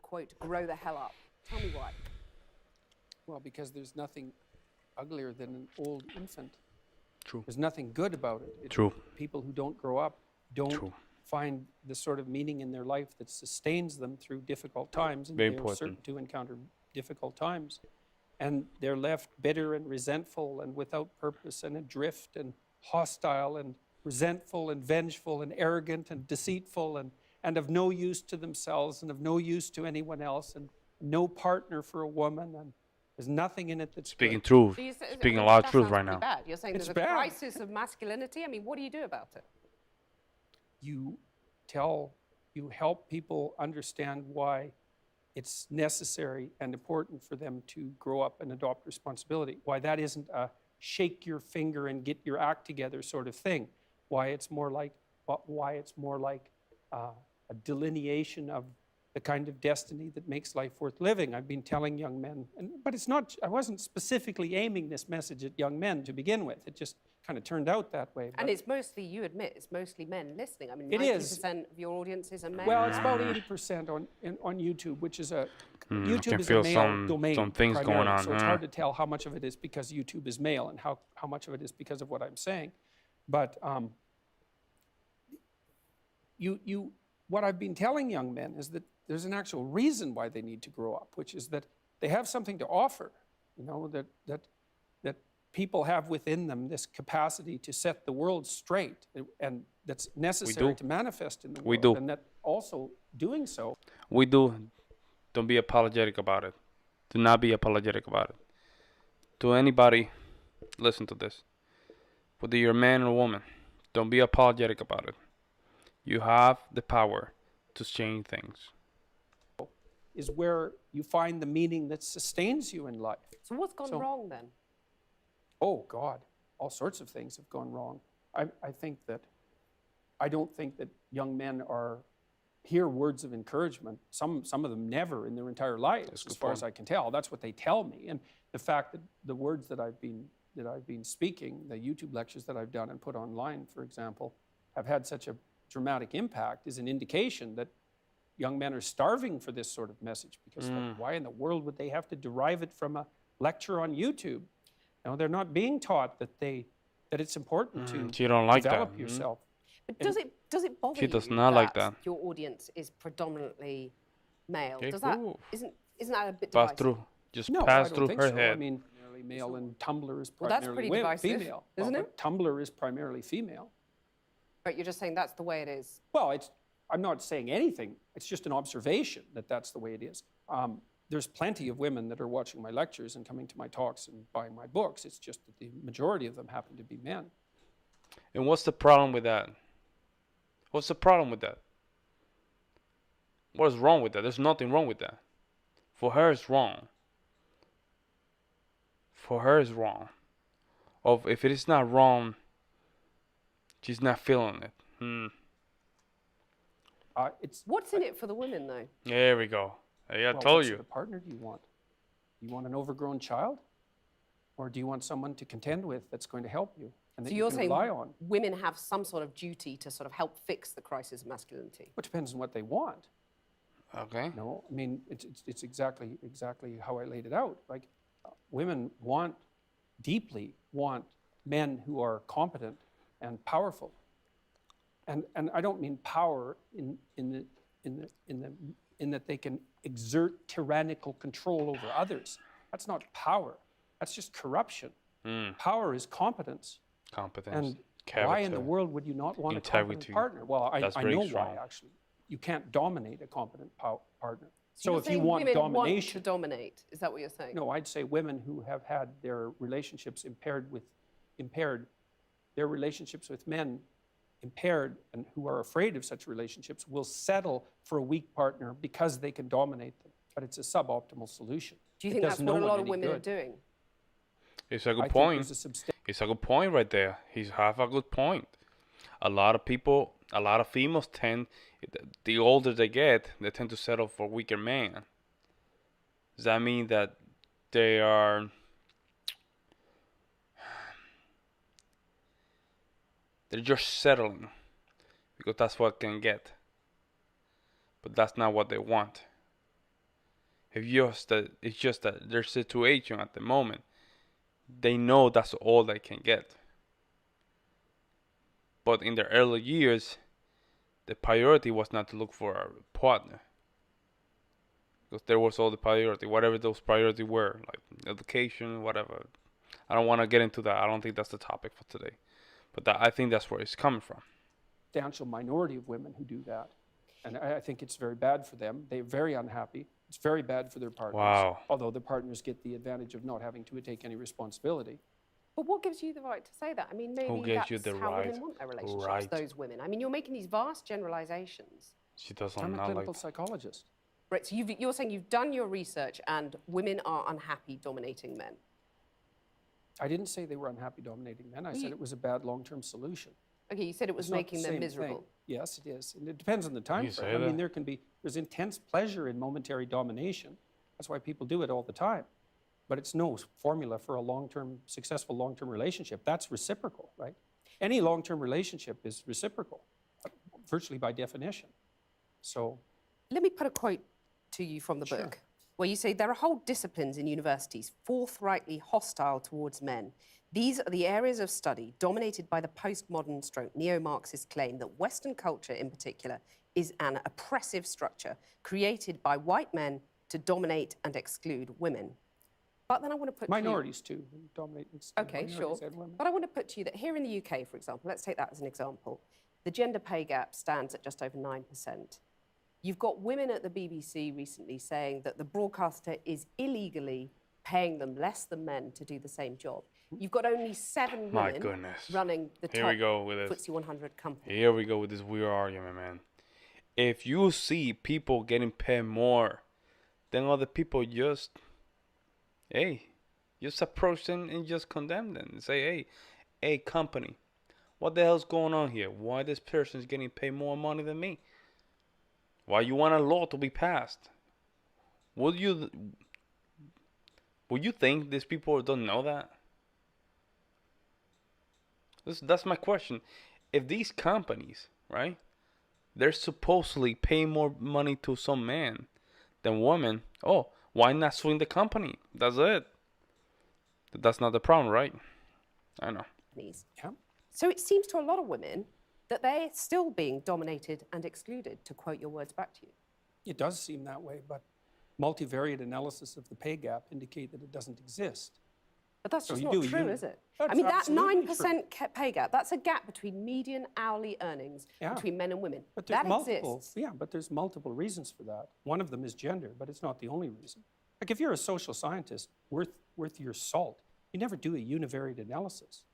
quote, grow the hell up. Tell me why. Well, because there's nothing uglier than an old infant. True. There's nothing good about it. True. People who don't grow up don't True. find the sort of meaning in their life that sustains them through difficult times, and Very they're certain important. to encounter difficult times. And they're left bitter and resentful and without purpose and adrift and hostile and resentful and vengeful and arrogant and deceitful and of no use to themselves and of no use to anyone else and no partner for a woman, and there's nothing in it that's Speaking good. truth. So you say- Speaking I a mean, lot of that truth sounds right pretty now. Bad. You're saying It's there's a bad. crisis of masculinity. I mean, what do you do about it? You help people understand why it's necessary and important for them to grow up and adopt responsibility. Why that isn't a shake your finger and get your act together sort of thing. Why it's more like a delineation of the kind of destiny that makes life worth living. I've been telling young men, but it's not. I wasn't specifically aiming this message at young men to begin with. It just kind of turned out that way. And it's mostly, you admit, it's mostly men listening. I mean, It is. 90% of your audiences are men. Well, it's about 80% on YouTube, which is I YouTube can is a feel male domain. some things going primarily, on. so it's hard to tell how much of it is because YouTube is male and how much of it is because of what I'm saying. But what I've been telling young men is that there's an actual reason why they need to grow up, which is that they have something to offer. You know, that people have within them this capacity to set the world straight, and that's necessary to manifest in the world. We do. And that also doing so. We do. Don't be apologetic about it. Do not be apologetic about it. To anybody, listen to this. Whether you're a man or a woman, don't be apologetic about it. You have the power to change things. Is where you find the meaning that sustains you in life. So what's gone wrong then? Oh God, all sorts of things have gone wrong. I don't think that young men hear words of encouragement. Some of them never in their entire lives, as far as I can tell. That's what they tell me. And the fact that the words that I've been speaking, the YouTube lectures that I've done and put online, for example, have had such a dramatic impact is an indication that young men are starving for this sort of message, because why in the world would they have to derive it from a lecture on YouTube? You know, they're not being taught that it's important to She don't like develop that. yourself. But does it bother She you does not like that. your audience is predominantly male? Okay, Does that cool. isn't that a bit Pass divisive? through. Just No, I pass don't through think her so. head. I mean, primarily male, and Tumblr is Well, that's primarily pretty divisive, female. isn't Well, it? but Tumblr is primarily female. But you're just saying that's the way it is. Well, I'm not saying anything. It's just an observation that that's the way it is. There's plenty of women that are watching my lectures and coming to my talks and buying my books. It's just that the majority of them happen to be men. And what's the problem with that? What's the problem with that? What is wrong with that? There's nothing wrong with that. For her, it's wrong. For her, it's wrong. If it is not wrong, she's not feeling it. What's in it for the women, though? There we go. I Well, told what you. sort of partner do you want? Do you want an overgrown child? Or do you want someone to contend with that's going to help you and that So you you're can saying rely on? women have some sort of duty to sort of help fix the crisis of masculinity? Which depends on what they want. Okay. No, I mean, it's exactly how I laid it out. Like, women deeply want men who are competent and powerful. And I don't mean power in that they can exert tyrannical control over others. That's not power. That's just corruption. Power is competence. Competence. And character, why in the world would you not want a competent integrity. partner? Well, I That's know very why, strong. actually. You can't dominate a competent partner. So you're if you saying want women domination, want to dominate, is that what you're saying? no, I'd say women who have had their relationships their relationships with men impaired, and who are afraid of such relationships will settle for a weak partner because they can dominate them. But it's a suboptimal solution. Do you It think does that's no what a one lot of any women are good. doing? It's a I good think point. there's a substantial It's a good point right there. He's half a good point. A lot of people, a lot of females the older they get, they tend to settle for weaker men. Does that mean that they're just settling because that's what they can get? But that's not what they want. It's just that their situation at the moment, they know that's all they can get. But in their early years, the priority was not to look for a partner, because there was all the priority, whatever those priorities were, like education, whatever. I don't want to get into that. I don't think that's the topic for today. But I think that's where it's coming from. Substantial minority of women who do that. And I think it's very bad for them. They're very unhappy. It's very bad for their partners. Wow. Although the partners get the advantage of not having to take any responsibility. But what gives you the right to say that? I mean, maybe gives that's you the how right? women want their relationships, Right. those women. I mean, you're making these vast generalizations. She doesn't I'm a not clinical like. psychologist. Right, so you're saying you've done your research and women are unhappy dominating men. I didn't say they were unhappy dominating men. I said it was a bad long-term solution. Okay, you said it was It's not making the them same miserable. thing. Yes, it is. And it depends on the time You frame. say I mean, that? there's intense pleasure in momentary domination. That's why people do it all the time. But it's no formula for a successful long-term relationship. That's reciprocal, right? Any long-term relationship is reciprocal, virtually by definition. So, Let me put a quote to you from the Sure. book, where you say there are whole disciplines in universities forthrightly hostile towards men. These are the areas of study dominated by the postmodern stroke neo-Marxist claim that Western culture in particular is an oppressive structure created by white men to dominate and exclude women. But then I want to put minorities too dominate. Okay, sure. minorities and women. But I want to put to you that here in the UK, for example, let's take that as an example, the gender pay gap stands at just over 9%. You've got women at the BBC recently saying that the broadcaster is illegally paying them less than men to do the same job. You've got only 7 My women goodness. running the Here top we go with this. FTSE 100 company. Here we go with this weird argument, man. If you see people getting paid more than other people, just approach them and just condemn them and say, hey, company, what the hell's going on here? Why this person is getting paid more money than me? Why you want a law to be passed? Would you think these people don't know that? That's my question. If these companies, right, they're supposedly paying more money to some man than women, why not swing the company? That's it. That's not the problem, right? I know. Yeah. So it seems to a lot of women that they're still being dominated and excluded, to quote your words back to you. It does seem that way, but multivariate analysis of the pay gap indicate that it doesn't exist. But that's So just you not do a true, unit. is it? That's I mean, that absolutely 9% pay gap, that's a gap between median hourly earnings Yeah. between men and women. But there's That multiple, exists. yeah, but there's multiple reasons for that. One of them is gender, but it's not the only reason. Like if you're a social scientist worth your salt, you never do a univariate analysis.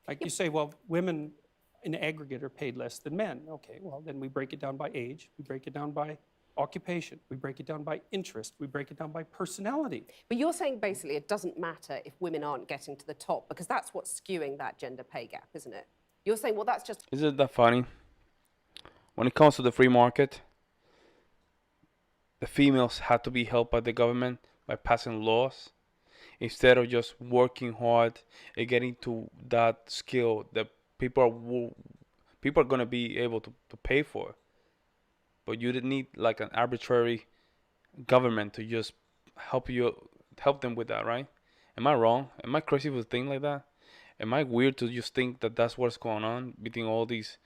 Like you say, well, women in aggregate are paid less than men. Okay, well, then we break it down by age, we break it down by occupation, we break it down by interest, we break it down by personality. But you're saying basically it doesn't matter if women aren't getting to the top, because that's what's skewing that gender pay gap, isn't it? You're saying, well, that's just... Isn't that funny? When it comes to the free market, the females have to be helped by the government by passing laws instead of just working hard and getting to that skill that people are going to be able to pay for. But you didn't need like an arbitrary government to just help them with that, right? Am I wrong? Am I crazy to think like that? Am I weird to just think that that's what's going on between all these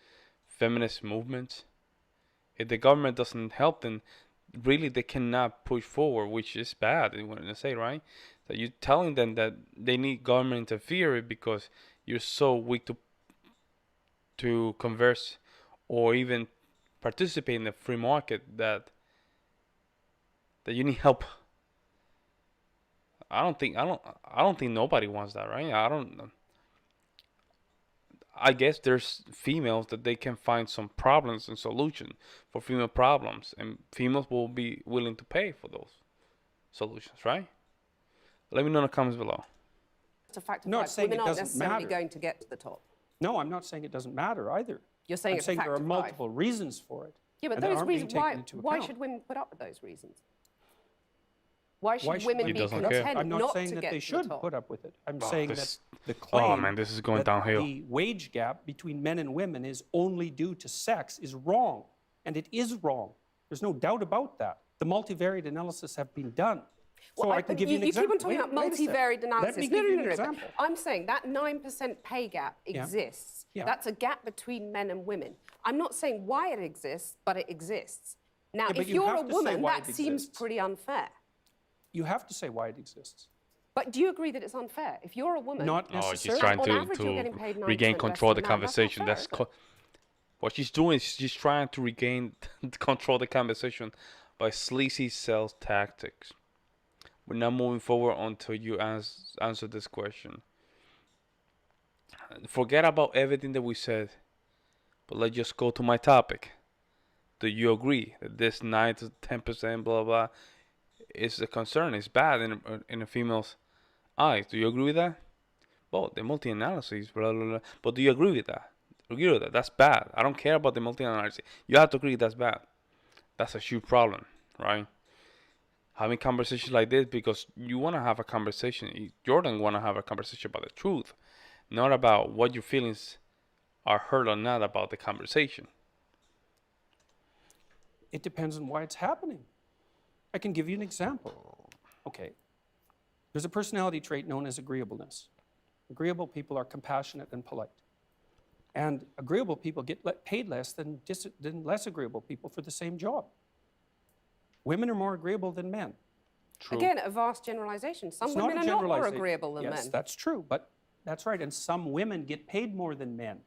feminist movements? If the government doesn't help them, really they cannot push forward, which is bad. You want to say, right? That you're telling them that they need government interference because you're so weak to converse or even participate in the free market that you need help. I don't think nobody wants that, right? I guess there's females that they can find some problems and solution for female problems, and females will be willing to pay for those solutions, right? Let me know in the comments below. It's a fact of No, life. it's saying Women it aren't doesn't necessarily matter. going to get to the top. No, I'm not saying it doesn't matter either. You're saying I'm it's saying a fact there are of life. multiple reasons for it. Yeah, but and they those aren't being reasons, taken into why account. should women put up with those reasons? Why should Why should women women be doesn't put up care. with it? content I'm not not saying to that get they to the should top? put up with it. I'm saying this- that the claim man, this is going that downhill. the wage gap between men and women is only due to sex is wrong. And it is wrong. There's no doubt about that. The multivariate analysis have been done. So Well, I can give you an example. You keep on talking about Wait a second. multivariate analysis. Let me give you an No. example. I'm saying that 9% pay gap exists. Yeah. That's a gap between men and women. I'm not saying why it exists, but it exists. Now, but if you you're have a to say woman, why that it seems exists. pretty unfair. You have to say why it exists. But do you agree that it's unfair? If you're a woman, Not Oh, she's necessarily. trying on to, average, you're getting paid 9% regain less control of the than a man. That's not conversation. fair, That's is it? what she's doing is she's trying to regain control of the conversation by sleazy sales tactics. We're not moving forward until you answer this question. Forget about everything that we said, but let's just go to my topic. Do you agree that this 9 to 10% blah blah is a concern? It's bad in a female's eyes. Do you agree with that? Well, the multi-analysis, blah blah blah. But do you agree with that? Agree with that? That's bad. I don't care about the multi-analysis. You have to agree that's bad. That's a huge problem, right? Having conversations like this because you want to have a conversation. Jordan want to have a conversation about the truth, not about what your feelings are hurt or not about the conversation. It depends on why it's happening. I can give you an example. Okay. There's a personality trait known as agreeableness. Agreeable people are compassionate and polite. And agreeable people get paid less than less agreeable people for the same job. Women are more agreeable than men. True. Again, a vast generalization. Some It's women not are a not more generalization. agreeable than Yes, men. that's true, but that's right. And some women get paid more than men.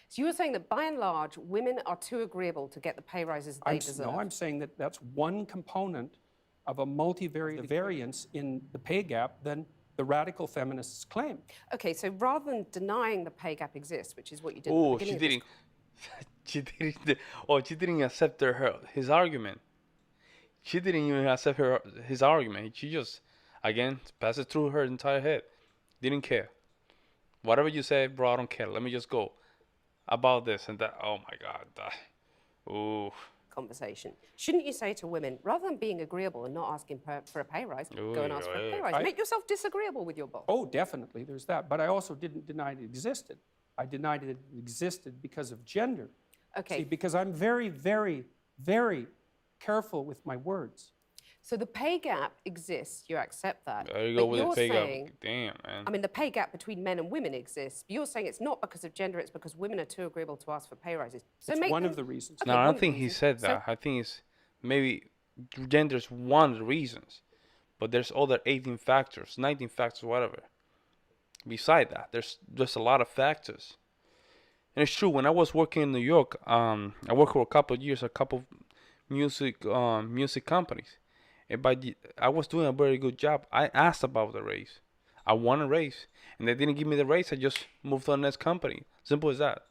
So you were saying that by and large, women are too agreeable to get the pay rises they deserve. No, I'm saying that that's one component of a multivariate variance in the pay gap than the radical feminists claim. Okay, so rather than denying the pay gap exists, which is what you did at the Oh, beginning she of this didn't. She didn't. Oh, she didn't accept his argument. She didn't even accept his argument. She just, again, passed it through her entire head. Didn't care. Whatever you say, bro, I don't care. Let me just go about this and that. Oh my God. Ooh. conversation. Shouldn't you say to women, rather than being agreeable and not asking for a pay rise, go and ask for a pay rise? Make yourself disagreeable with your boss. Oh, definitely, there's that. But I also didn't deny it existed. I denied it existed because of gender. Okay. See, because I'm very, very, very careful with my words. So the pay gap exists, you accept that. There you go with the pay saying, gap. Damn, man. I mean, the pay gap between men and women exists, but you're saying it's not because of gender, it's because women are too agreeable to ask for pay rises. So It's make one them- of the reasons. Okay, No, I one don't of think the he reasons. said that. I think it's maybe gender's one of the reasons, but there's other 18 factors, 19 factors, whatever. Beside that, there's a lot of factors. And it's true. When I was working in New York, I worked for a couple of years, a couple of music companies, and I was doing a very good job. I asked about the raise. I want a raise, and they didn't give me the raise. I just moved to the next company. Simple as that.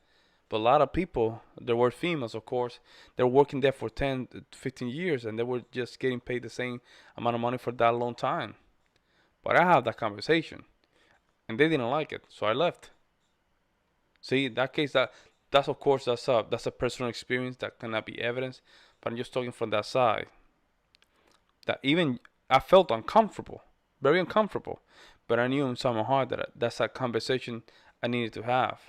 But a lot of people, there were females, of course, they were working there for 10, 15 years, and they were just getting paid the same amount of money for that long time. But I had that conversation, and they didn't like it, so I left. See, in that case, that's of course that's a personal experience that cannot be evidence, but I'm just talking from that side. That even I felt uncomfortable, very uncomfortable, but I knew inside my heart that that's a conversation I needed to have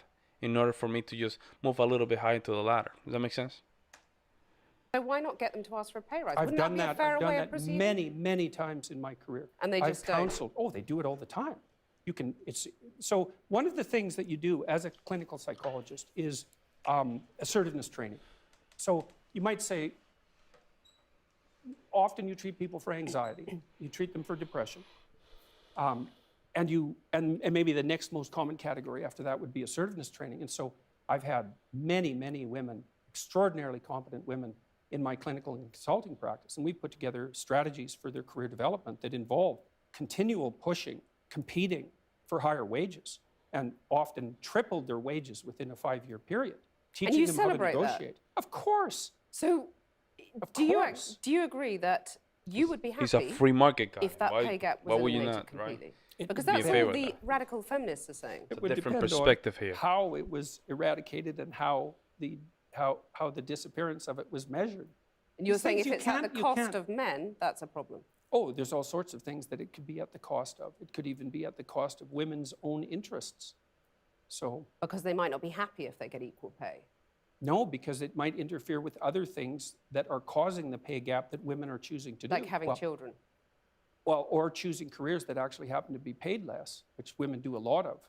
in order for me to just move a little bit higher into the ladder. Does that make sense? So why not get them to ask for a pay rise? I've Wouldn't done that that. be a fairer I've done way of that proceeding? many, many times in my career. And they just I've don't? counseled. Oh, they do it all the time. So one of the things that you do as a clinical psychologist is assertiveness training. So you might say, often you treat people for anxiety, you treat them for depression, and maybe the next most common category after that would be assertiveness training. And so I've had many, many women, extraordinarily competent women, in my clinical and consulting practice, and we put together strategies for their career development that involve continual pushing, competing for higher wages, and often tripled their wages within a 5-year period, teaching you them how to celebrate that? negotiate. Of course. So Of do course. you agree that you would be happy He's a free market guy. if that Why pay gap why was would you eliminated not, right? completely? It Because would be that's in favor all of the that. radical feminists are saying. It a would different depend perspective on here. how it was eradicated and how the disappearance of it was measured. And you're These saying things if you it's at the can't- you cost can't- of men, that's a problem. Oh, there's all sorts of things that it could be at the cost of. It could even be at the cost of women's own interests. So, Because they might not be happy if they get equal pay. No, because it might interfere with other things that are causing the pay gap that women are choosing to do. Like having children. Well, or choosing careers that actually happen to be paid less, which women do a lot of.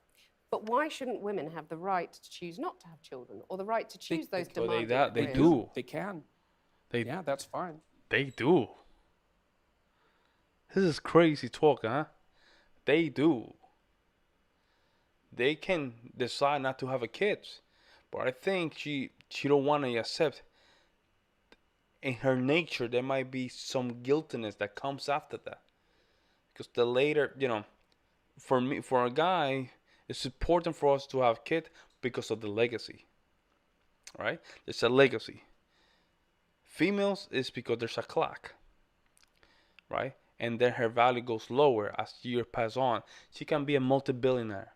But why shouldn't women have the right to choose not to have children, or the right to choose those demanding they careers? do. They can. Yeah, that's fine. They do. This is crazy talk, huh? They do. They can decide not to have a kids, but I think she don't want to accept. In her nature, there might be some guiltiness that comes after that, because the later, for me, for a guy, it's important for us to have kids because of the legacy, right? There's a legacy. Females is because there's a clock, right? And then her value goes lower as years pass on. She can be a multi-billionaire,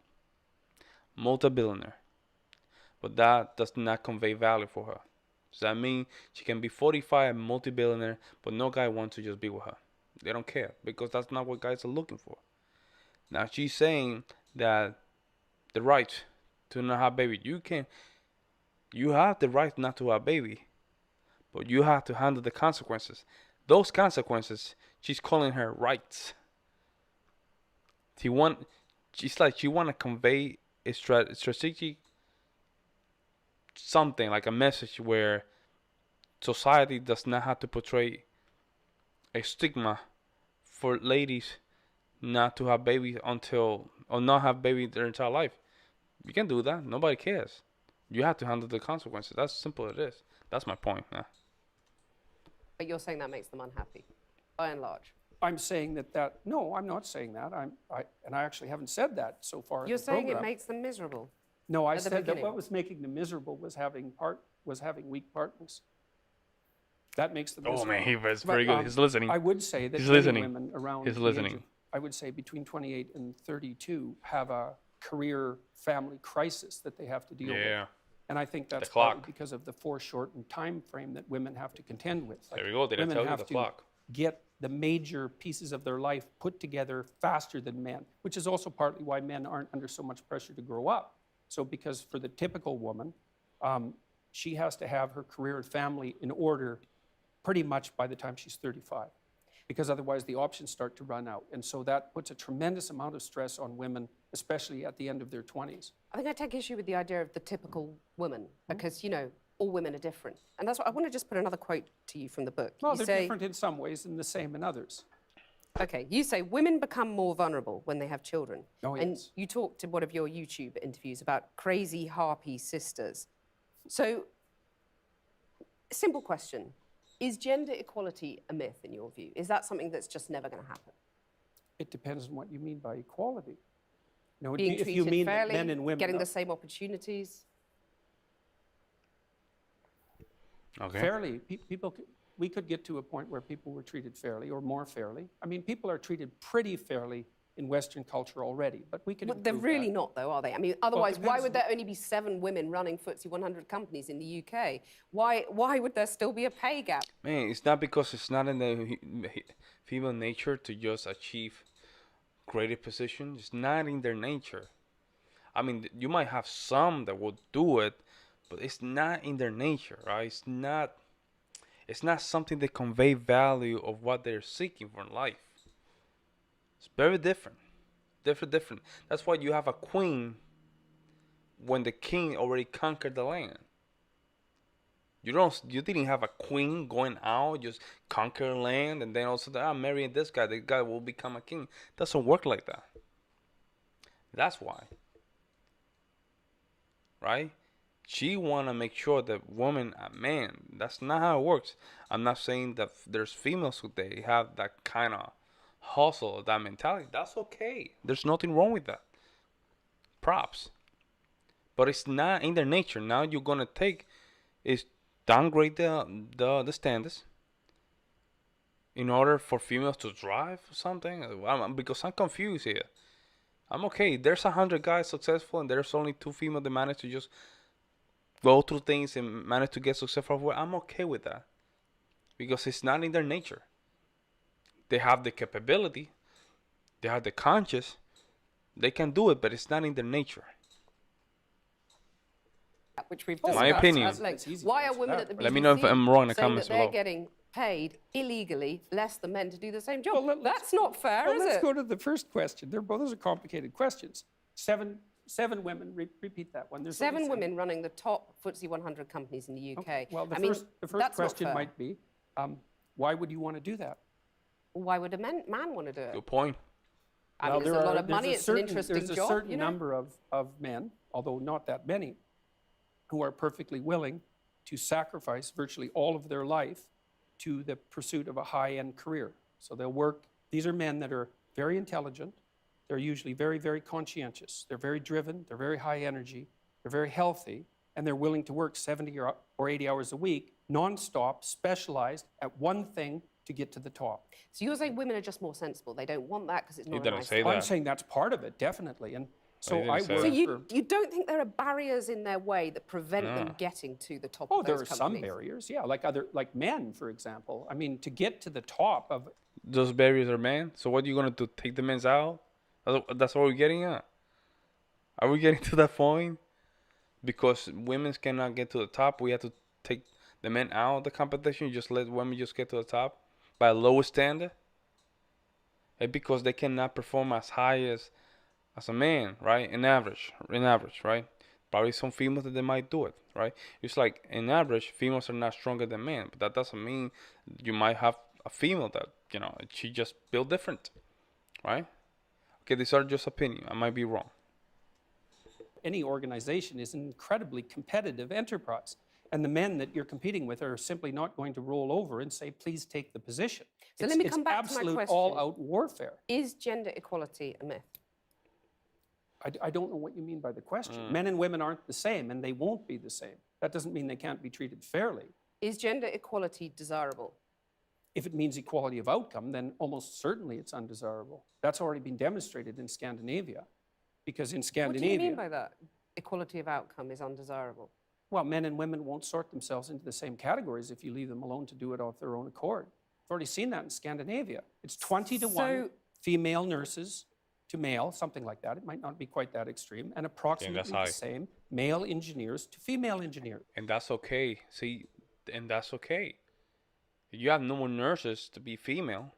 but that does not convey value for her. Does that mean she can be 45, multi-billionaire, but no guy wants to just be with her? They don't care, because that's not what guys are looking for. Now she's saying that the right to not have baby, you have the right not to have baby, but you have to handle the consequences. Those consequences, she's calling her rights. She want to convey a strategic something, like a message where society does not have to portray a stigma for ladies not to have babies or not have babies their entire life. You can do that. Nobody cares. You have to handle the consequences. That's simple as it is. That's my point. Yeah. But you're saying that makes them unhappy, by and large. I'm saying that no, I'm not saying that. I actually haven't said that so far. You're saying it makes them miserable. No, I at the said that beginning. what was making them miserable was having weak partners. That makes them miserable. Oh man, he was very good. He's listening. I would say that He's many listening. women around He's the age listening. of, I would say between 28 and 32 have a career family crisis that they have to deal with. Yeah. And I think that's clock. partly because of the foreshortened time frame that women have to contend with. There we go. Did I women tell you have the to clock? get the major pieces of their life put together faster than men, which is also partly why men aren't under so much pressure to grow up. So because for the typical woman, she has to have her career and family in order pretty much by the time she's 35, because otherwise the options start to run out. And so that puts a tremendous amount of stress on women, especially at the end of their 20s. I think I take issue with the idea of the typical woman, because, all women are different. And that's what I want to just put another quote to you from the book. Well, You they're say, different in some ways and the same in others. Okay, you say women become more vulnerable when they have children. Oh, And yes. you talked in one of your YouTube interviews about crazy harpy sisters. So, simple question. Is gender equality a myth in your view? Is that something that's just never going to happen? It depends on what you mean by equality. Being if treated you mean fairly, men and women, getting the same opportunities? Okay. fairly, we could get to a point where people were treated fairly or more fairly. I mean, people are treated pretty fairly in Western culture already, but we can Well, they're improve really that. not, though, are they? I mean, otherwise, why depends. would there only be 7 women running FTSE 100 companies in the UK? Why would there still be a pay gap? Man, it's not because it's not in the female nature to just achieve greater position. It's not in their nature. I mean, you might have some that will do it, but it's not in their nature, right? It's not something that convey value of what they're seeking for in life. It's very different. Different. That's why you have a queen when the king already conquered the land. You didn't have a queen going out, just conquer land, and then also I'm marrying this guy. The guy will become a king. It doesn't work like that. That's why. Right? She want to make sure that woman and man, that's not how it works. I'm not saying that there's females who they have that kind of hustle, that mentality. That's okay. There's nothing wrong with that. Props. But it's not in their nature. Now you're going to take is downgrade the standards in order for females to drive something. Because I'm confused here. I'm okay. There's 100 guys successful and there's only 2 females that manage to just go through things and manage to get successful. I'm okay with that because it's not in their nature. They have the capability, they have the conscience, they can do it, but it's not in their nature. which we've Oh, discussed my opinion. at length. It's easy Why to are answer women that. at the BBC Let me know if I'm wrong in the saying comments that they're below. getting paid illegally less than men to do the same job? Well, That's not fair, well, is let's it? go to the first question. Those are complicated questions. Seven women. Repeat that one. There's only Seven women running the top FTSE 100 companies in the UK. Okay. Well, the I mean, first that's not question fair. might be, why would you want to do that? Why would a man want to do it? Good point. I mean, there's a lot of money. It's an interesting There's a job. certain You know? number of men, although not that many, who are perfectly willing to sacrifice virtually all of their life to the pursuit of a high-end career. So they'll work. These are men that are very intelligent. They're usually very, very conscientious. They're very driven. They're very high energy. They're very healthy. And they're willing to work 70 or 80 hours a week, nonstop, specialized at one thing to get to the top. So you're saying women are just more sensible. They don't want that because it's not a didn't nice say thing. that. I'm saying that's part of it, definitely. And so didn't I say work that. So for... you don't think there are barriers in their way that prevent them getting to the top Oh, of there those are some companies? barriers, yeah, like men, for example. I mean, to get to the top of... Those barriers are men. So what are you gonna do? Take the men's out? That's what we're getting at. Are we getting to that point? Because women cannot get to the top, we have to take the men out of the competition. Just let women just get to the top by a lower standard. And because they cannot perform as high as a man, right? In average, right? Probably some females that they might do it, right? It's like in average, females are not stronger than men, but that doesn't mean you might have a female that she just built different, right? Okay, these are just opinion. I might be wrong. Any organization is an incredibly competitive enterprise. And the men that you're competing with are simply not going to roll over and say, please take the position. So let me come back to my absolute question. all-out warfare. Is gender equality a myth? I don't know what you mean by the question. Men and women aren't the same, and they won't be the same. That doesn't mean they can't be treated fairly. Is gender equality desirable? If it means equality of outcome, then almost certainly it's undesirable. That's already been demonstrated in Scandinavia. Because in What do Scandinavia... you mean by that? Equality of outcome is undesirable. Well, men and women won't sort themselves into the same categories if you leave them alone to do it of their own accord. I've already seen that in Scandinavia. It's 20 to 1 female nurses to male, something like that. It might not be quite that extreme. And approximately the same male engineers to female engineers. And that's okay. See, and that's okay. You have no more nurses to be female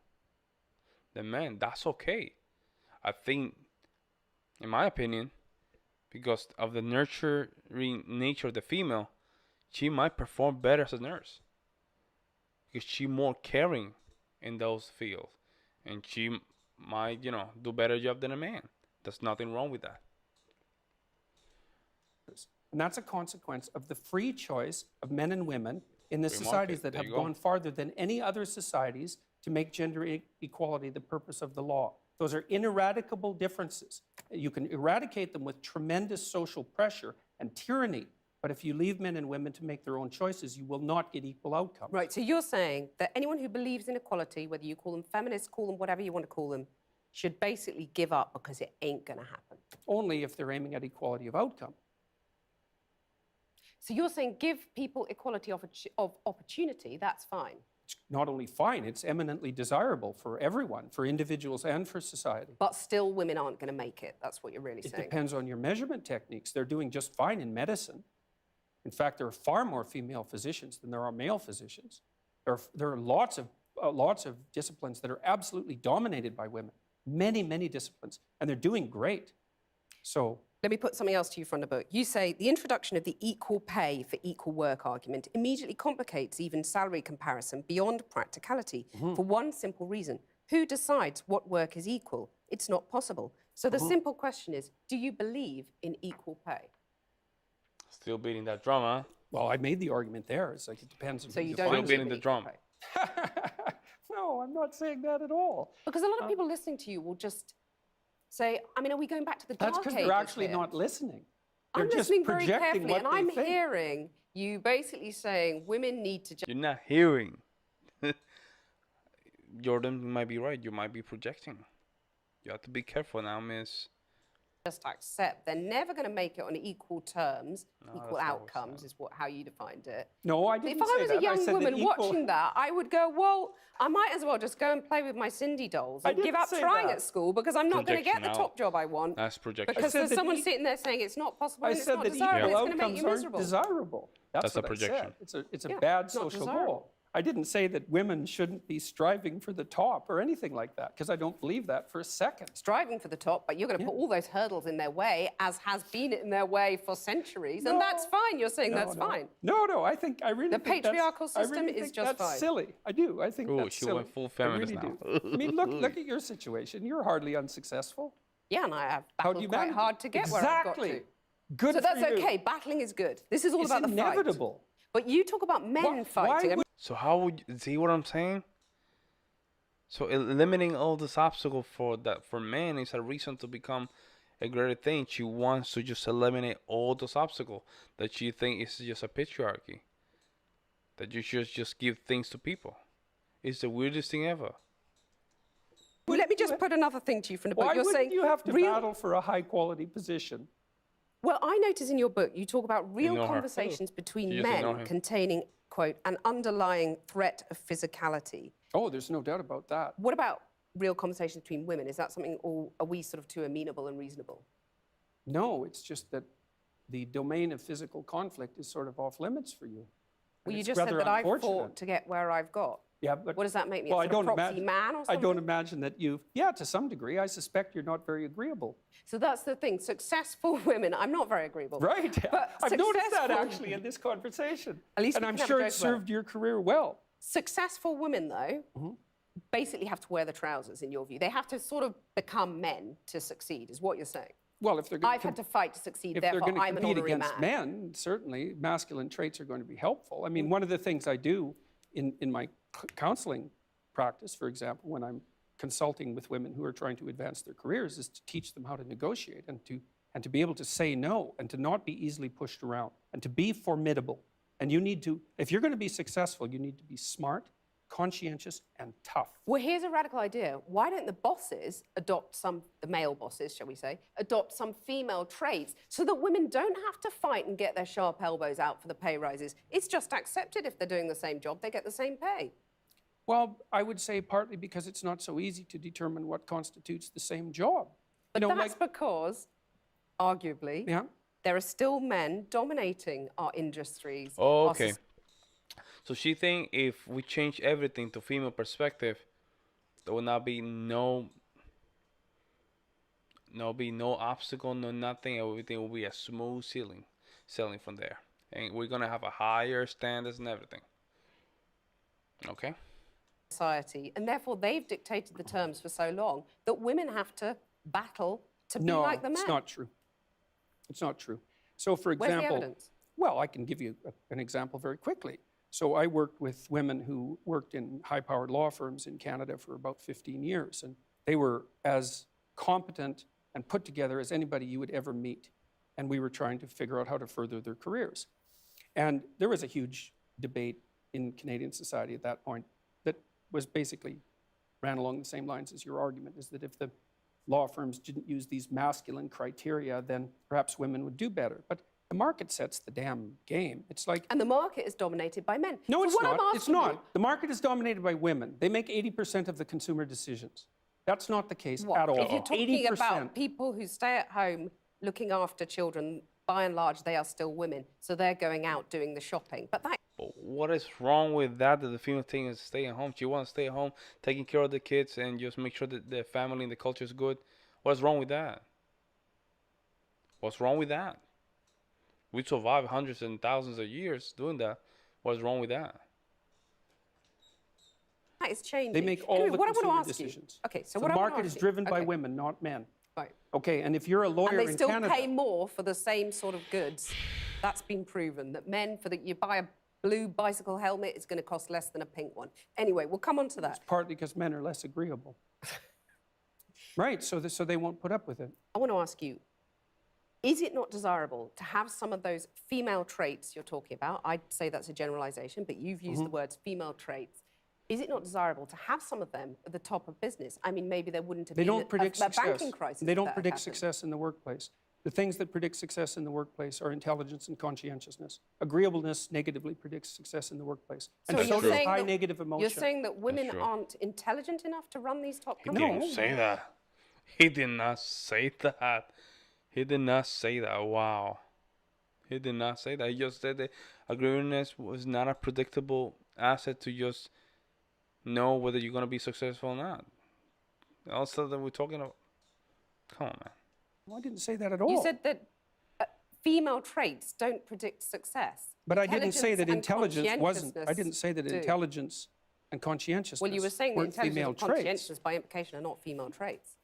than men. That's okay. I think, in my opinion, because of the nurturing nature of the female, she might perform better as a nurse. Because she's more caring in those fields. And she might, do better job than a man. There's nothing wrong with that. And that's a consequence of the free choice of men and women in the Free societies market. that There have you go. gone farther than any other societies to make gender equality the purpose of the law. Those are ineradicable differences. You can eradicate them with tremendous social pressure and tyranny, but if you leave men and women to make their own choices, you will not get equal outcomes. Right, so you're saying that anyone who believes in equality, whether you call them feminists, call them whatever you want to call them, should basically give up because it ain't going to happen. Only if they're aiming at equality of outcome. So you're saying give people equality of opportunity, that's fine. It's not only fine, it's eminently desirable for everyone, for individuals and for society. But still women aren't going to make it. That's what you're really It saying. depends on your measurement techniques. They're doing just fine in medicine. In fact, there are far more female physicians than there are male physicians. There are lots of disciplines that are absolutely dominated by women. Many, many disciplines, and they're doing great. So Let me put something else to you from the book. You say the introduction of the equal pay for equal work argument immediately complicates even salary comparison beyond practicality for one simple reason. Who decides what work is equal? It's not possible. So the simple question is, do you believe in equal pay? Still beating that drum, huh? well, I made the argument there. It's like it depends on So who you don't Still defines believe beating in the equal drum. pay? No, I'm not saying that at all. Because a lot of people listening to you will just say, I mean, are we going back to the dark That's because ages they're actually here? not listening. They're I'm just listening very projecting carefully, what and they I'm think. hearing you basically saying women need to just... You're not hearing. Jordan might be right. You might be projecting. You have to be careful now, miss. just accept. They're never going to make it on equal terms, equal that's not what we outcomes said. is how you defined it. No, I didn't If say I was that. a young said that woman equal- watching that, I would go, well, I might as well just go and play with my Cindy dolls and give didn't up say trying that. at school because I'm not going to get the Projection top job I want. That's projection. Because said there's that someone sitting there saying it's not possible I and it's said not that desirable, equal it's going to make outcomes you aren't miserable. desirable. That's a what I projection. said. It's a Yeah, bad it's not social desirable. goal. I didn't say that women shouldn't be striving for the top or anything like that, because I don't believe that for a second. Striving for the top, but you're going to put all those hurdles in their way, as has been in their way for centuries, and that's fine. You're saying that's fine. No, I really The think that's- patriarchal I system really is think just that's fine. silly. I do. I think Ooh, that's she silly. went full I feminist really now. do. I mean, look at your situation. You're hardly unsuccessful. Yeah, and I have How do battled you quite manage hard it? to get where I've got Exactly. to. Good So for that's you. okay. Battling is good. This is all It's about the fight. inevitable. But you talk about men fighting. I mean, So how would you see what I'm saying? So eliminating all this obstacle for men is a reason to become a greater thing. She wants to just eliminate all those obstacles that she thinks is just a patriarchy. That you should just give things to people. It's the weirdest thing ever. let me just put another thing to you from the book. Why You're wouldn't saying you have to real. battle for a high-quality position? Well, I notice in your book you talk about real Ignore her. conversations between You just ignore men him. containing, quote, an underlying threat of physicality. Oh, there's no doubt about that. What about real conversations between women? Is that something, or are we sort of too amenable and reasonable? No, it's just that the domain of physical conflict is sort of off limits for you. Well, And you it's just said rather that I've unfortunate. fought to get where I've got. Yeah, but What does that make me? well, a I sort of don't proxy imagine. man or I something? don't imagine that you've. Yeah, to some degree, I suspect you're not very agreeable. So that's the thing. Successful women. I'm not very agreeable. Right. But I've noticed that successful- actually in this conversation. At least and we I'm can have a sure joke it about it. served your career well. Successful women, though, basically have to wear the trousers, in your view. They have to sort of become men to succeed, is what you're saying. Well, if they're going I've had to fight to succeed, if they're therefore going to I'm an compete honorary against man. men, certainly masculine traits are going to be helpful. I mean, one of the things I do in my counseling practice, for example, when I'm consulting with women who are trying to advance their careers, is to teach them how to negotiate and to be able to say no and to not be easily pushed around and to be formidable. And you need to, if you're going to be successful, you need to be smart, conscientious, and tough. Well, here's a radical idea. Why don't the bosses adopt the male bosses, shall we say, adopt some female traits so that women don't have to fight and get their sharp elbows out for the pay rises? It's just accepted if they're doing the same job, they get the same pay. Well, I would say partly because it's not so easy to determine what constitutes the same job. But that's because, arguably, Yeah. there are still men dominating our industries. Oh, our okay. So she think if we change everything to female perspective, there will not be no obstacle, no nothing. Everything will be a smooth sailing from there, and we're gonna have a higher standards and everything. Okay. society, and therefore they've dictated the terms for so long that women have to battle to be No, like the men. it's not true. It's not true. So, for Where's the example, evidence? well, I can give you an example very quickly. So, I worked with women who worked in high-powered law firms in Canada for about 15 years, and they were as competent and put together as anybody you would ever meet. And we were trying to figure out how to further their careers. And there was a huge debate in Canadian society at that point that was basically ran along the same lines as your argument, is that if the law firms didn't use these masculine criteria, then perhaps women would do better. But the market sets the damn game. It's like... And the market is dominated by men. No, So it's what not. I'm It's asking not. you- The market is dominated by women. They make 80% of the consumer decisions. That's not the case What? at all. If you're talking 80%. about people who stay at home looking after children, by and large, they are still women. So they're going out doing the shopping. But that But what is wrong with that? That the female thing is staying home. She wants to stay at home, taking care of the kids, and just make sure that the family and the culture is good. What's wrong with that? What's wrong with that? We survive hundreds and thousands of years doing that. What's wrong with that? is changing. They make all Anyway, the what I want to consumer ask decisions. You, okay, so the what I want to market ask is driven you, by okay, women, not men. Right. Okay, and if you're a lawyer And they in still Canada... pay more for the same sort of goods. That's been proven, that men, you buy a blue bicycle helmet, it's going to cost less than a pink one. Anyway, we'll come on to that. It's partly because men are less agreeable. Right, so they won't put up with it. I want to ask you, is it not desirable to have some of those female traits you're talking about? I'd say that's a generalization, but you've used the words female traits Is it not desirable to have some of them at the top of business? I mean, maybe there wouldn't have They been don't predict a success. banking crisis. They if don't that had predict happened. success in the workplace. The things that predict success in the workplace are intelligence and conscientiousness. Agreeableness negatively predicts success in the workplace. And So so you're does saying high that- negative emotion. You're saying that women true. aren't intelligent enough to run these top He companies? didn't say that. He did not say that. He did not say that. Wow. He did not say that. He just said that agreeableness was not a predictable asset to just know whether you're going to be successful or not. Also, that we're talking about. Come on, man. Well, I didn't say that at all. You said that female traits don't predict success. But I didn't say that Intelligence and intelligence wasn't. I didn't say that do. intelligence and conscientiousness Well, you were saying that weren't intelligence female and traits. conscientiousness by implication are not female traits.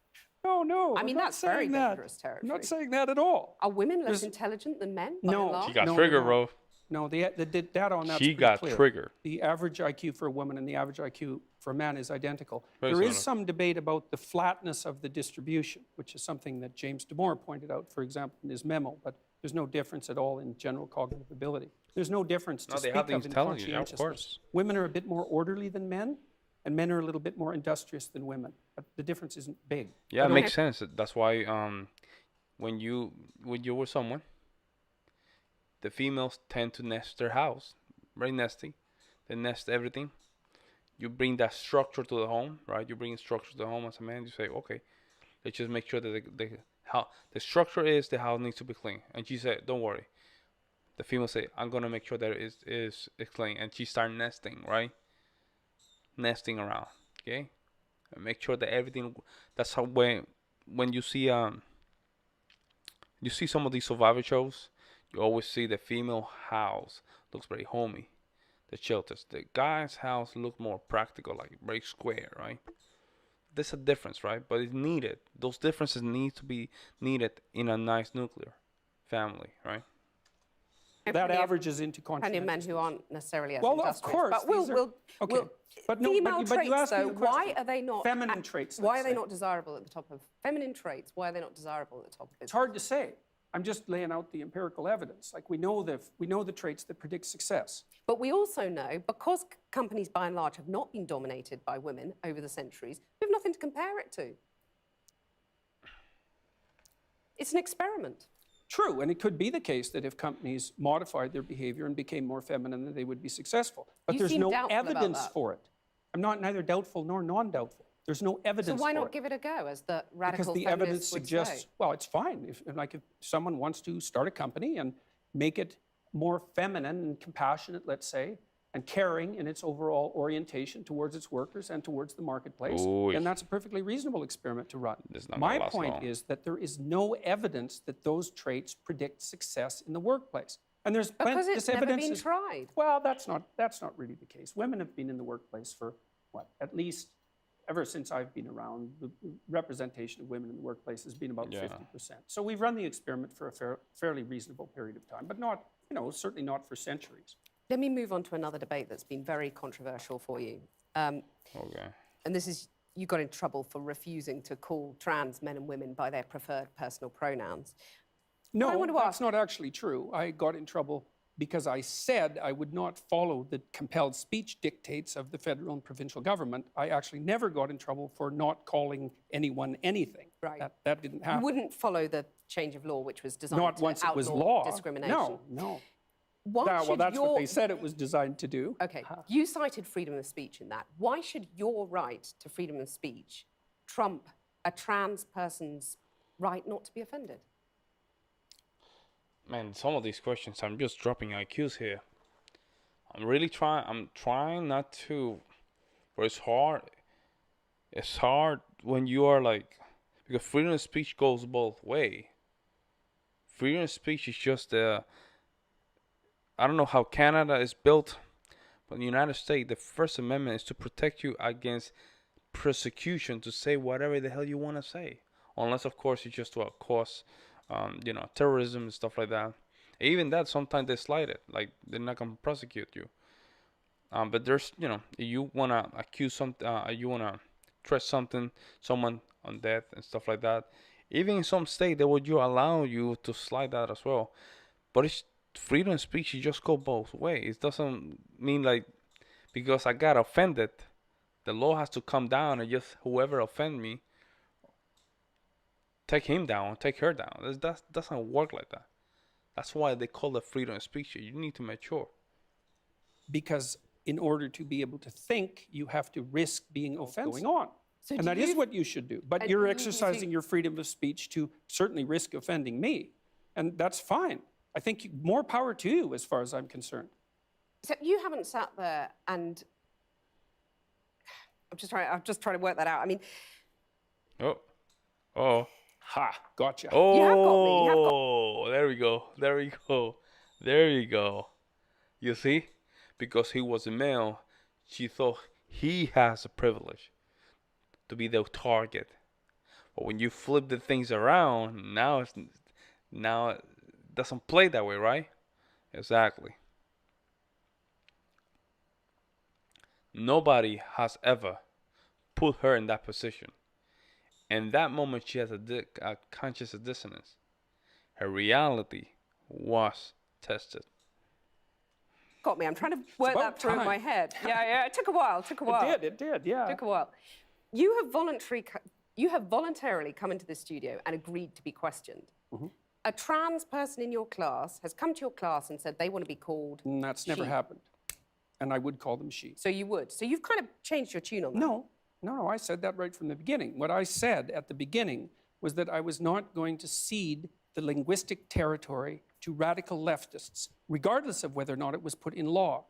No. I mean, I'm not that's very saying that. dangerous I'm territory. not saying that at all. Are women less There's- intelligent than men? by No. and large? She got No, triggered, no. bro. No, the data on that's She pretty got clear. triggered. The average IQ for a woman and the average IQ for a man is identical. Very There is similar. some debate about the flatness of the distribution, which is something that James Damore pointed out, for example, in his memo, but there's no difference at all in general cognitive ability. There's no difference to No, they speak have the of in intelligence, yeah, of conscientiousness. course. Women are a bit more orderly than men, and men are a little bit more industrious than women. But the difference isn't big. Yeah, it Okay. makes sense. That's why when you with someone, the females tend to nest their house, very nesty. They nest everything. You bring that structure to the home, right? You bring structure to the home as a man. You say, okay, let's just make sure that the structure is the house needs to be clean. And she said, don't worry. The female say, I'm gonna make sure that it is clean, and she start nesting, right? Nesting around, okay, and make sure that everything. That's how when you see some of these survival shows, you always see the female house looks very homey, the shelters. The guy's house look more practical, like very square, right? There's a difference, right? But it's needed. Those differences need to be needed in a nice nuclear family, right? That averages into Plenty of men conscientiousness. who aren't necessarily as Well, of industrious. course, But we'll, these are- we'll, okay. we'll But no, female but you traits, asked me though, the why question. are they not Feminine traits, Why let's are they say. not desirable at the top of feminine traits? Why are they not desirable at the top of It's business? hard to say. I'm just laying out the empirical evidence. Like we know the traits that predict success. But we also know, because companies by and large have not been dominated by women over the centuries, we have nothing to compare it to. It's an experiment. True, and it could be the case that if companies modified their behavior and became more feminine, that they would be successful. But You there's seem no doubtful about evidence that. for it. I'm not neither doubtful nor non-doubtful. There's no So evidence why for not it. give it a go, as the Because radical the feminists evidence would suggests, say? well, it's fine. If someone wants to start a company and make it more feminine and compassionate, let's say, and caring in its overall orientation towards its workers and towards the marketplace, Oy. then that's a perfectly reasonable experiment to run. This is not My gonna last point long. is that there is no evidence that those traits predict success in the workplace. And there's Because this it's never evidence been is, tried. well, that's not really the case. Women have been in the workplace for what, at least ever since I've been around. The representation of women in the workplace has been about Yeah. 50%. So we've run the experiment for a fairly reasonable period of time, but not, certainly not for centuries. Let me move on to another debate that's been very controversial for you. Okay. And this is, you got in trouble for refusing to call trans men and women by their preferred personal pronouns. No, I want to that's ask- not actually true. I got in trouble because I said I would not follow the compelled speech dictates of the federal and provincial government. I actually never got in trouble for not calling anyone anything. Right. That didn't You happen. wouldn't follow the change of law, which was designed Not to once it was outlaw law. discrimination. No. Why Well, should that's your... what they said it was designed to do. Okay, you cited freedom of speech in that. Why should your right to freedom of speech trump a trans person's right not to be offended? Man, some of these questions, I'm just dropping IQs here. I'm trying not to, but it's hard. It's hard when you are like, because freedom of speech goes both way. Freedom of speech is just I don't know how Canada is built, but in the United States, the First Amendment is to protect you against persecution to say whatever the hell you want to say. Unless, of course, it's just to cause, terrorism and stuff like that. Even that, sometimes they slide it. Like, they're not going to prosecute you. But there's, if you want to accuse something, you want to threat someone on death and stuff like that. Even in some state, they would allow you to slide that as well. But it's freedom of speech, you just go both ways. It doesn't mean like, because I got offended, The law has to come down and just whoever offend me, take him down, take her down. That doesn't work like that. That's why they call it freedom of speech. You need to mature. Because in order to be able to think, you have to risk being offensive going on. So And do that is you- what you should do. But you're exercising your freedom of speech to certainly risk offending me. And that's fine. I think more power to you as far as I'm concerned. So you haven't sat there and I'm just trying to work that out. I mean, Oh. Ha, gotcha. Oh, You have got me, you have there we go. There we go. There you go. You see? Because he was a male, she thought he has a privilege to be the target. But when you flip the things around, now it doesn't play that way, right? Exactly. Nobody has ever put her in that position. In that moment, she has a conscious dissonance. Her reality was tested. got me. I'm trying to work about that through in time. my head. Yeah. It took a while. It did, yeah. Took a while. You have voluntarily come into the studio and agreed to be questioned. Mm-hmm. A trans person in your class has come to your class and said they want to be called And that's never she. happened. And I would call them she. So you would. So you've kind of changed your tune on that. No, I said that right from the beginning. What I said at the beginning was that I was not going to cede the linguistic territory to radical leftists, regardless of whether or not it was put in law.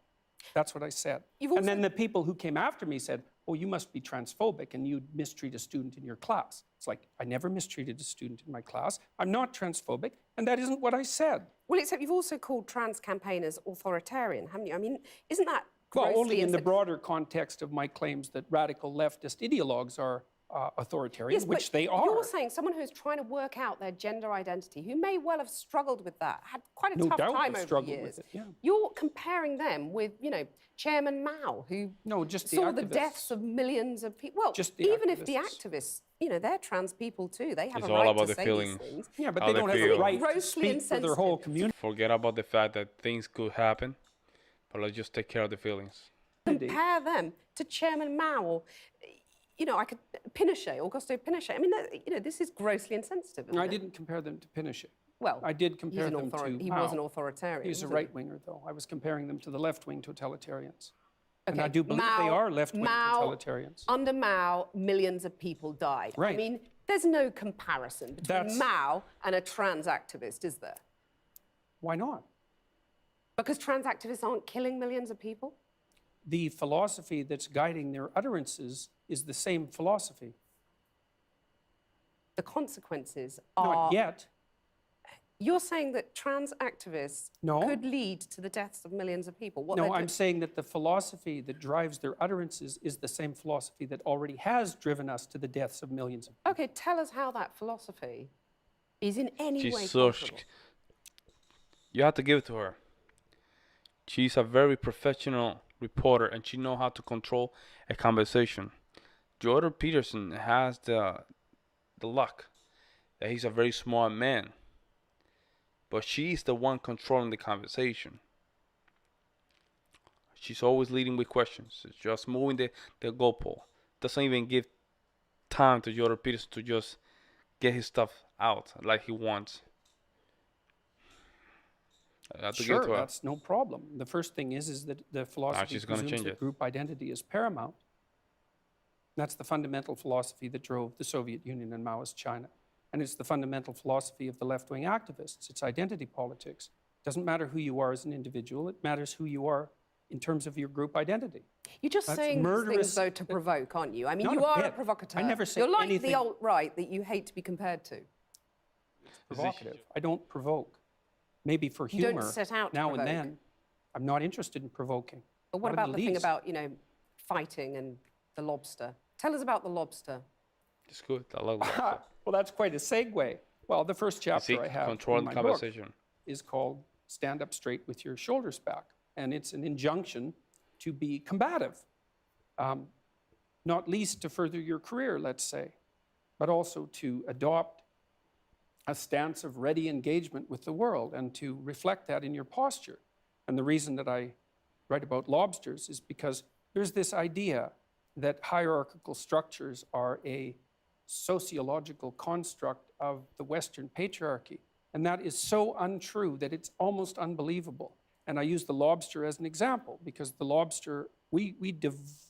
That's what I said. And then the people who came after me said, oh, you must be transphobic and you'd mistreat a student in your class. It's like, I never mistreated a student in my class. I'm not transphobic, and that isn't what I said. Well, except you've also called trans campaigners authoritarian, haven't you? I mean, isn't that Well, grossly only in the broader context of my claims that radical leftist ideologues are authoritarian, Yes, which but they are. You're saying someone who's trying to work out their gender identity, who may well have struggled with that, had quite a No tough doubt time have over the struggled years. with it, yeah. You're comparing them with, Chairman Mao, who No, just the saw the activists. deaths of millions of people. Well, Just the even if the activists. activists, they're trans people too. They have It's a all right about to the say feelings. these things. Yeah, but How they they don't have feel. the right to Grossly speak for their whole insensitive. community. Forget about the fact that things could happen, but let's just take care of the feelings. Compare them to Chairman Mao or, I could, Pinochet, Augusto Pinochet. I mean, this is grossly insensitive. Isn't I it? didn't compare them to Pinochet. Well, I did compare them to he Mao. was an authoritarian. He's a wasn't he? right-winger, though. I was comparing them to the left-wing totalitarians. And I Okay, do believe they Mao- are left-wing Mao- totalitarians. Under Mao, millions of people died. I Right. mean, there's no comparison between That's- Mao and a trans activist, is there? Why not? Because trans activists aren't killing millions of people? The philosophy that's guiding their utterances is the same philosophy. The consequences are... Not yet. You're saying that trans activists No. could lead to the deaths of millions of people? What No, they're I'm saying that the philosophy that drives their utterances is the same philosophy that already has driven us to the deaths of millions of people. Okay, tell us how that philosophy is in any way She's so. comparable. You have to give it to her. She's a very professional reporter, and she knows how to control a conversation. Jordan Peterson has the luck that he's a very smart man, but she's the one controlling the conversation. She's always leading with questions. It's just moving the goalpost. Doesn't even give time to Jordan Peterson to just get his stuff out like he wants. I have to give it Sure, to her. that's no problem. The first thing is that the philosophy she's gonna presumes change that it. group identity is paramount. That's the fundamental philosophy that drove the Soviet Union and Maoist China. And it's the fundamental philosophy of the left-wing activists. It's identity politics. It doesn't matter who you are as an individual. It matters who you are in terms of your group identity. You're just That's saying these murderous- things, though, to provoke, aren't you? I mean, Not you a are a bit. provocateur. I never say You're like anything- the alt-right that you hate to be compared to. Provocative. I don't provoke. Maybe for You don't humor set out to now provoke. and then. I'm not interested in provoking. But what Not in about the thing least. about, fighting and the lobster? Tell us about the lobster. It's good. I love that. Well, that's quite a segue. Well, the first See, chapter I have control in the my book conversation. is called Stand Up Straight with Your Shoulders Back. And it's an injunction to be combative, not least to further your career, let's say, but also to adopt a stance of ready engagement with the world and to reflect that in your posture. And the reason that I write about lobsters is because there's this idea that hierarchical structures are a sociological construct of the Western patriarchy. And that is so untrue that it's almost unbelievable. And I use the lobster as an example because the lobster, we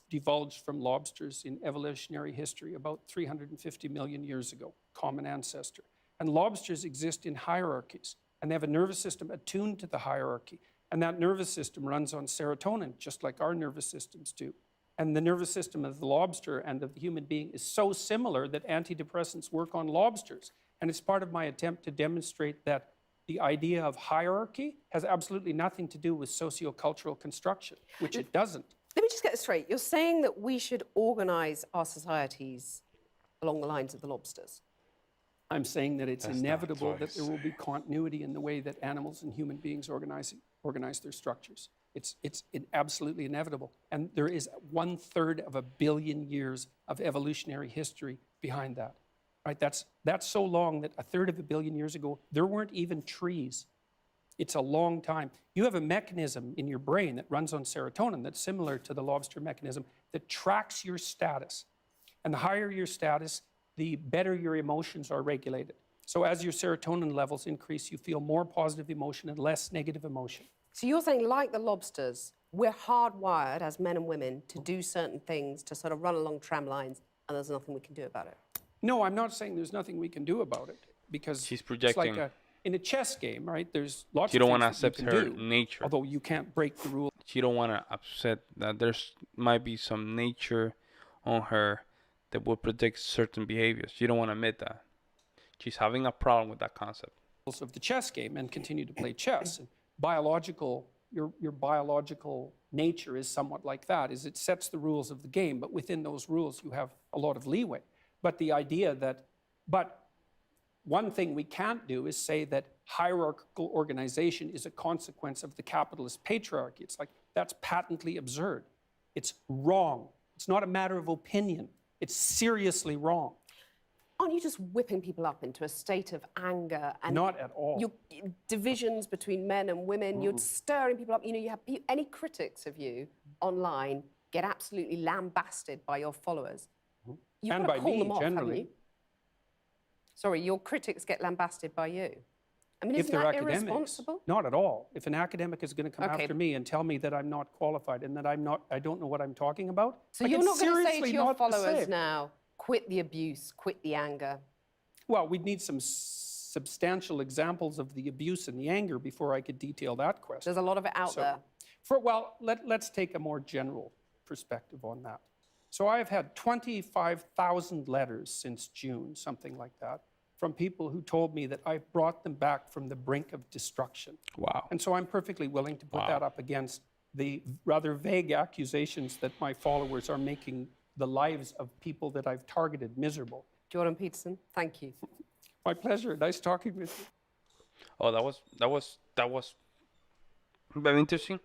divulged from lobsters in evolutionary history about 350 million years ago, common ancestor. And lobsters exist in hierarchies, and they have a nervous system attuned to the hierarchy. And that nervous system runs on serotonin, just like our nervous systems do. And the nervous system of the lobster and of the human being is so similar that antidepressants work on lobsters. And it's part of my attempt to demonstrate that the idea of hierarchy has absolutely nothing to do with sociocultural construction, which it doesn't. Let me just get this straight. You're saying that we should organize our societies along the lines of the lobsters? I'm saying that it's That's not inevitable what I that there will be continuity in the way that animals and human beings organize their structures. It's absolutely inevitable. And there is 1/3 of a billion years of evolutionary history behind that. Right? That's so long that 1/3 of a billion years ago, there weren't even trees. It's a long time. You have a mechanism in your brain that runs on serotonin that's similar to the lobster mechanism that tracks your status. And the higher your status, the better your emotions are regulated. So as your serotonin levels increase, you feel more positive emotion and less negative emotion. So you're saying, like the lobsters, we're hardwired as men and women to do certain things, to sort of run along tram lines, and there's nothing we can do about it? No, I'm not saying there's nothing we can do about it, because She's it's projecting. like in a chess game, right? There's lots She of don't things want to that accept you her can do, nature. although you can't break the rules. She don't want to upset that there's might be some nature on her that will predict certain behaviors. She don't want to admit that. She's having a problem with that concept. Of the chess game and continue to play chess. And your biological nature is somewhat like that, is it sets the rules of the game, but within those rules you have a lot of leeway. But the idea that, one thing we can't do is say that hierarchical organization is a consequence of the capitalist patriarchy. It's like, that's patently absurd. It's wrong. It's not a matter of opinion. It's seriously wrong. Aren't you just whipping people up into a state of anger and Not at all. divisions between men and women? You're stirring people up. You know, you have any critics of you online get absolutely lambasted by your followers. You've And got to by call me, them off, haven't generally. you? Sorry, your critics get lambasted by you. I mean, If isn't they're that academics, irresponsible? not at all. If an academic is going to come Okay. after me and tell me that I'm not qualified and that I don't know what I'm talking about, So like, you're it's not going to say to seriously your not the followers same. now, quit the abuse, quit the anger? Well, we'd need some substantial examples of the abuse and the anger before I could detail that question. There's a lot of it out there. Let's take a more general perspective on that. So I have had 25,000 letters since June, something like that, from people who told me that I've brought them back from the brink of destruction. Wow. And so I'm perfectly willing to put Wow. that up against the rather vague accusations that my followers are making the lives of people that I've targeted miserable. Jordan Peterson, thank you. My pleasure. Nice talking with you. Oh, that was very interesting.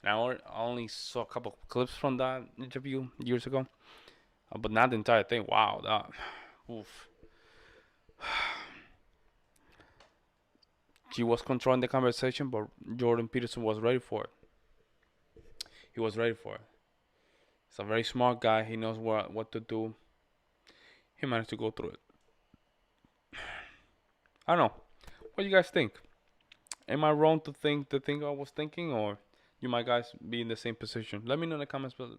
And I only saw a couple of clips from that interview years ago, but not the entire thing. Wow, that. Oof. She was controlling the conversation, but Jordan Peterson was ready for it. He was ready for it. He's a very smart guy. He knows what to do. He managed to go through it. I don't know. What do you guys think? Am I wrong to think the thing I was thinking, or you might guys be in the same position? Let me know in the comments section.